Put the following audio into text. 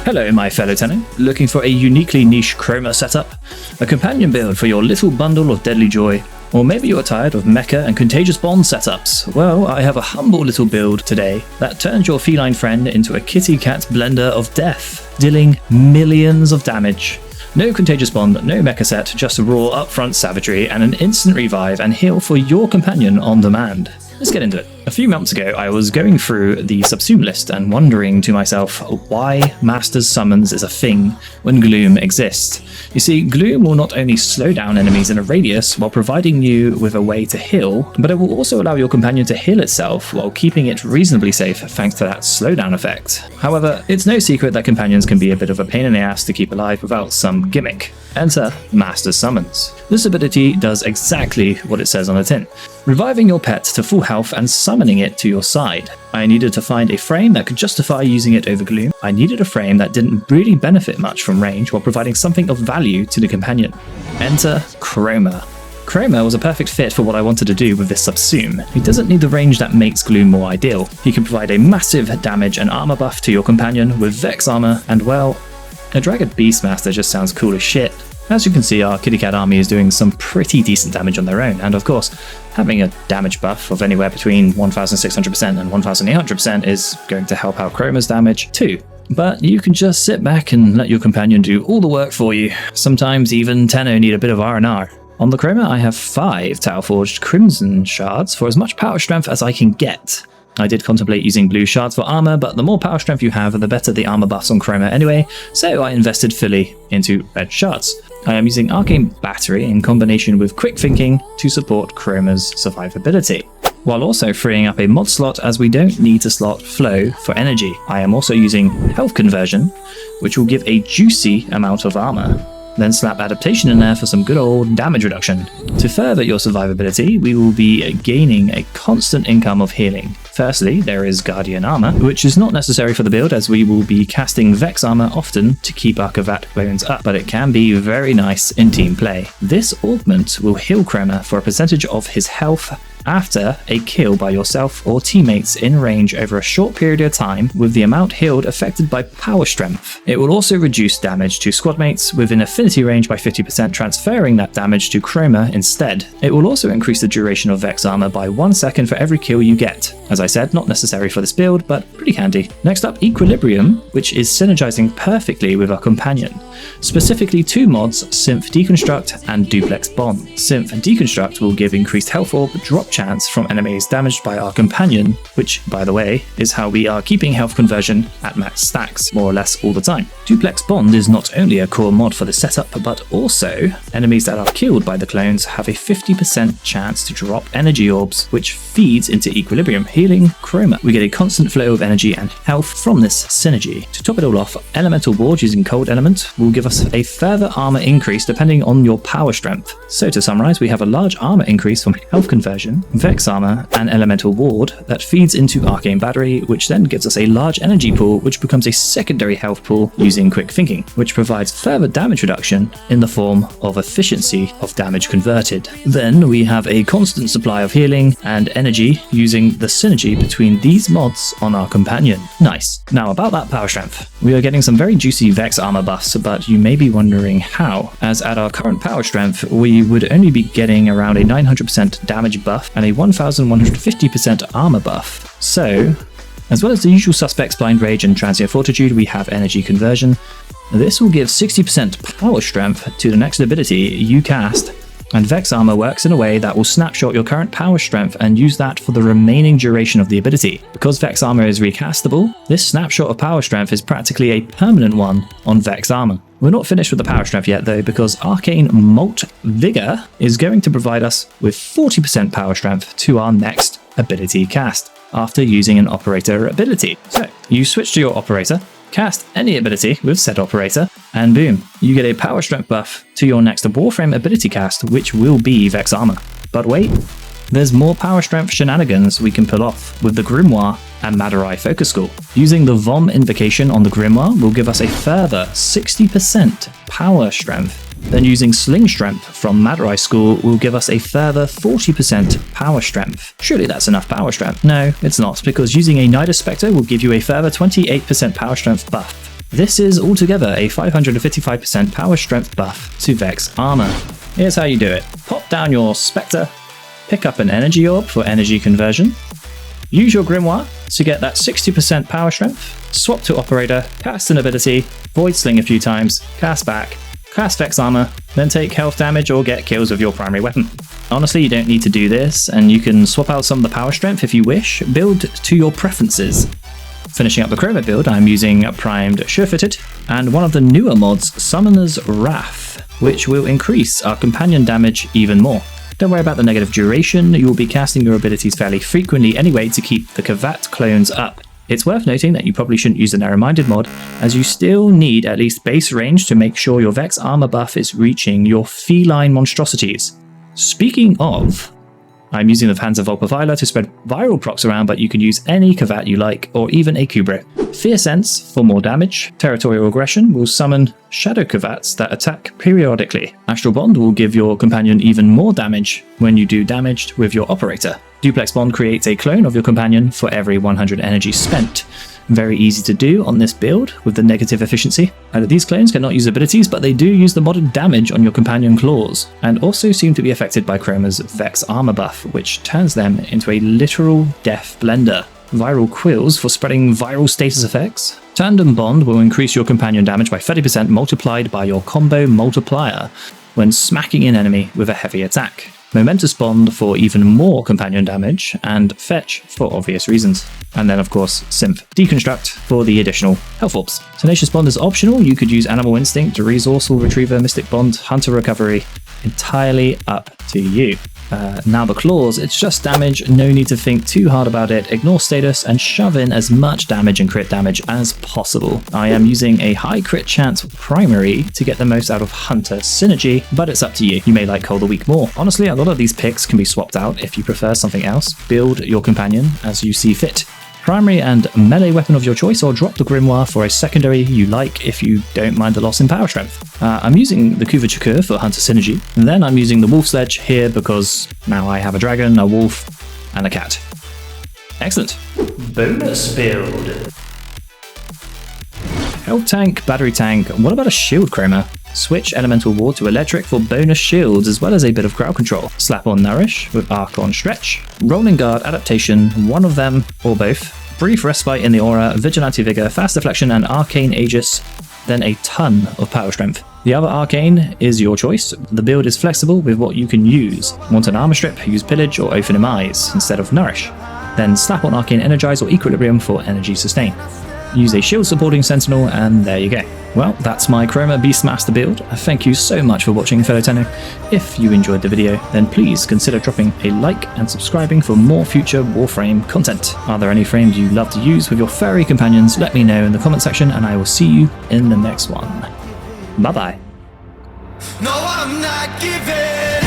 Hello my fellow tenno, looking for a uniquely niche Chroma setup? A companion build for your little bundle of deadly joy? Or maybe you're tired of Mecha and contagious bond setups? Well, I have a humble little build today that turns your feline friend into a kitty cat blender of death, dealing millions of damage. No contagious bond, no mecha set, just raw upfront savagery and an instant revive and heal for your companion on demand. Let's get into it. A few months ago, I was going through the subsume list and wondering to myself why Master's Summons is a thing when Gloom exists. You see, Gloom will not only slow down enemies in a radius while providing you with a way to heal, but it will also allow your companion to heal itself while keeping it reasonably safe thanks to that slowdown effect. However, it's no secret that companions can be a bit of a pain in the ass to keep alive without some gimmick. Enter Master's Summons. This ability does exactly what it says on the tin, reviving your pet to full health and summoning it to your side. I needed to find a frame that could justify using it over Gloom. I needed a frame that didn't really benefit much from range while providing something of value to the companion. Enter Chroma. Chroma was a perfect fit for what I wanted to do with this subsume. He doesn't need the range that makes Gloom more ideal. He can provide a massive damage and armor buff to your companion with Vex armor, and well, a Dragon Beastmaster just sounds cool as shit. As you can see, our kitty cat army is doing some pretty decent damage on their own, and of course, having a damage buff of anywhere between 1600% and 1800% is going to help out Chroma's damage too. But you can just sit back and let your companion do all the work for you. Sometimes even Tenno need a bit of R&R. On the Chroma, I have 5 Tau-forged Crimson shards for as much power strength as I can get. I did contemplate using blue shards for armor, but the more power strength you have, the better the armor buffs on Chroma anyway, so I invested fully into red shards. I am using Arcane Battery in combination with Quick Thinking to support Chroma's survivability, while also freeing up a mod slot as we don't need to slot Flow for energy. I am also using Health Conversion, which will give a juicy amount of armor. Then slap Adaptation in there for some good old damage reduction. To further your survivability, we will be gaining a constant income of healing. Firstly, there is Guardian Armor, which is not necessary for the build as we will be casting Vex Armor often to keep our Kavat clones up, but it can be very nice in team play. This augment will heal Chroma for a percentage of his health after a kill by yourself or teammates in range over a short period of time, with the amount healed affected by power strength. It will also reduce damage to squad mates within affinity range by 50%, transferring that damage to Chroma instead. It will also increase the duration of Vex armor by 1 second for every kill you get. As I said, not necessary for this build, but pretty handy. Next up, Equilibrium, which is synergizing perfectly with our companion. Specifically 2 mods, Synth Deconstruct and Duplex Bond. Synth Deconstruct will give increased health orb drop chance from enemies damaged by our companion, which, by the way, is how we are keeping health conversion at max stacks, more or less all the time. Duplex Bond is not only a core mod for the setup, but also enemies that are killed by the clones have a 50% chance to drop energy orbs, which feeds into Equilibrium, healing Chroma. We get a constant flow of energy and health from this synergy. To top it all off, Elemental Ward using Cold Element will give us a further armor increase depending on your power strength. So to summarize, we have a large armor increase from health conversion, Vex armor, and Elemental Ward that feeds into Arcane Battery, which then gives us a large energy pool, which becomes a secondary health pool using Quick Thinking, which provides further damage reduction in the form of efficiency of damage converted. Then we have a constant supply of healing and energy using the synergy between these mods on our companion. Nice. Now about that power strength. We are getting some very juicy Vex armor buffs, but you may be wondering how, as at our current power strength, we would only be getting around a 900% damage buff and a 1150% armor buff. So, as well as the usual suspects Blind Rage and Transient Fortitude, we have Energy Conversion. This will give 60% power strength to the next ability you cast, and Vex Armor works in a way that will snapshot your current power strength and use that for the remaining duration of the ability. Because Vex Armor is recastable, this snapshot of power strength is practically a permanent one on Vex Armor. We're not finished with the power strength yet though, because Arcane Molt Vigor is going to provide us with 40% power strength to our next ability cast, after using an operator ability. So, you switch to your operator, cast any ability with said operator, and boom, you get a power strength buff to your next Warframe ability cast, which will be Vex Armor. But wait, there's more power strength shenanigans we can pull off with the Grimoire and Madurai Focus School. Using the Vom Invocation on the Grimoire will give us a further 60% power strength. Then using Sling Strength from Madurai School will give us a further 40% power strength. Surely that's enough power strength? No, it's not, because using a Nidus Spectre will give you a further 28% power strength buff. This is altogether a 555% power strength buff to Vex armor. Here's how you do it. Pop down your Spectre, pick up an energy orb for energy conversion, use your Grimoire to get that 60% power strength, swap to Operator, cast an ability, Void Sling a few times, cast back, cast Vex armor, then take health damage or get kills with your primary weapon. Honestly, you don't need to do this, and you can swap out some of the power strength if you wish, build to your preferences. Finishing up the Chroma build, I'm using Primed Surefooted, and one of the newer mods, Summoner's Wrath, which will increase our companion damage even more. Don't worry about the negative duration, you will be casting your abilities fairly frequently anyway to keep the Kavat clones up. It's worth noting that you probably shouldn't use the Narrow-Minded mod, as you still need at least base range to make sure your Vex armor buff is reaching your feline monstrosities. Speaking of, I'm using the Panzer Volpavila to spread viral procs around, but you can use any Kavat you like, or even a kubrow. Fear Sense for more damage. Territorial Aggression will summon Shadow Kavats that attack periodically. Astral Bond will give your companion even more damage when you do damage with your Operator. Duplex Bond creates a clone of your companion for every 100 energy spent. Very easy to do on this build with the negative efficiency. These clones cannot use abilities, but they do use the modded damage on your companion claws, and also seem to be affected by Chroma's Vex armor buff, which turns them into a literal death blender. Viral Quills for spreading viral status effects. Tandem Bond will increase your companion damage by 30% multiplied by your combo multiplier when smacking an enemy with a heavy attack. Momentous Bond for even more companion damage, and Fetch for obvious reasons. And then of course Synth Deconstruct for the additional health orbs. Tenacious Bond is optional, you could use Animal Instinct, Resourceful Retriever, Mystic Bond, Hunter Recovery, entirely up to you. Now the claws, it's just damage, no need to think too hard about it, ignore status and shove in as much damage and crit damage as possible. I am using a high crit chance primary to get the most out of Hunter synergy, but it's up to you. You may like Cold the Weak more. Honestly, a lot of these picks can be swapped out if you prefer something else. Build your companion as you see fit. Primary and melee weapon of your choice, or drop the Grimoire for a secondary you like if you don't mind the loss in power strength. I'm using the Kuva Chukur for Hunter Synergy, and then I'm using the Wolf Sledge here because now I have a dragon, a wolf, and a cat. Excellent. Bonus build. Health tank, battery tank, what about a shield Chroma? Switch Elemental Ward to Electric for bonus shields as well as a bit of crowd control. Slap on Nourish with Arc on Stretch. Rolling Guard Adaptation, one of them or both. Brief Respite in the Aura, Vigilante Vigor, Fast Deflection and Arcane Aegis, then a ton of power strength. The other Arcane is your choice. The build is flexible with what you can use. Want an Armor Strip, use Pillage or Open Eyes instead of Nourish. Then slap on Arcane Energize or Equilibrium for Energy Sustain. Use a shield supporting sentinel, and there you go. Well, that's my Chroma Beastmaster build. Thank you so much for watching, fellow Tenno. If you enjoyed the video, then please consider dropping a like and subscribing for more future Warframe content. Are there any frames you love to use with your furry companions? Let me know in the comment section, and I will see you in the next one. Bye bye. No, I'm not giving